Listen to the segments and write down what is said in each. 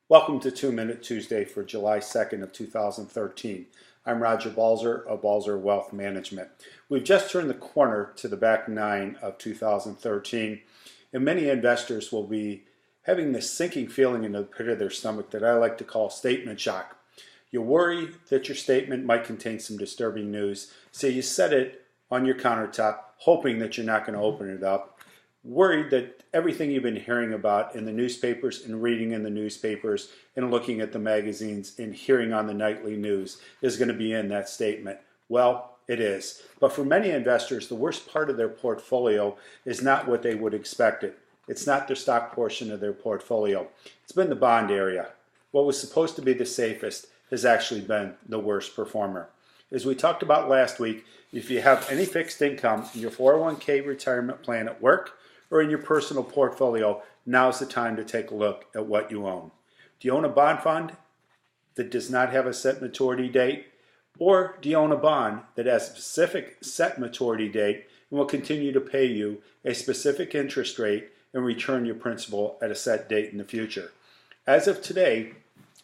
Welcome to 2 Minute Tuesday for July 2nd of 2013. I'm Roger Balser of Balser Wealth Management. We've just turned the corner to the back nine of 2013, and many investors will be having this sinking feeling in the pit of their stomach that I like to call statement shock. You worry that your statement might contain some disturbing news, so you set it on your countertop, hoping that you're not going to open it up, worried that everything you've been hearing about in the newspapers and reading in the newspapers and looking at the magazines and hearing on the nightly news is going to be in that statement. Well, it is. But for many investors, the worst part of their portfolio is not what they would expect it. It's not the stock portion of their portfolio. It's been the bond area. What was supposed to be the safest has actually been the worst performer. As we talked about last week, if you have any fixed income in your 401k retirement plan at work, or in your personal portfolio, now's the time to take a look at what you own. Do you own a bond fund that does not have a set maturity date? Or do you own a bond that has a specific set maturity date and will continue to pay you a specific interest rate and return your principal at a set date in the future? As of today,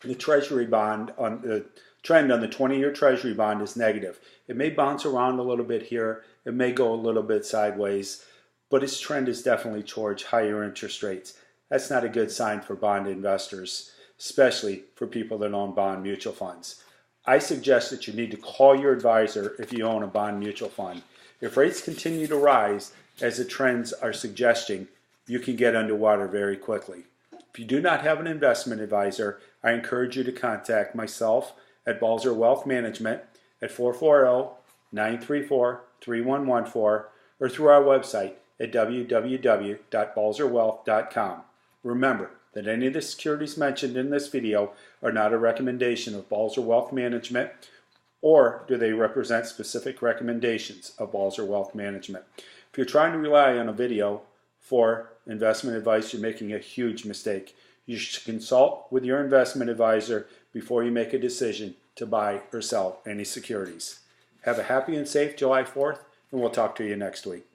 the Treasury bond on the trend on the 20-year Treasury bond is negative. It may bounce around a little bit here. It may go a little bit sideways, but its trend is definitely towards higher interest rates. That's not a good sign for bond investors, especially for people that own bond mutual funds. I suggest that you need to call your advisor if you own a bond mutual fund. If rates continue to rise, as the trends are suggesting, you can get underwater very quickly. If you do not have an investment advisor, I encourage you to contact myself at Balser Wealth Management at 440-934-3114 or through our website at www.balserwealth.com. Remember that any of the securities mentioned in this video are not a recommendation of Balser Wealth Management, or do they represent specific recommendations of Balser Wealth Management. If you're trying to rely on a video for investment advice, you're making a huge mistake. You should consult with your investment advisor before you make a decision to buy or sell any securities. Have a happy and safe July 4th, and we'll talk to you next week.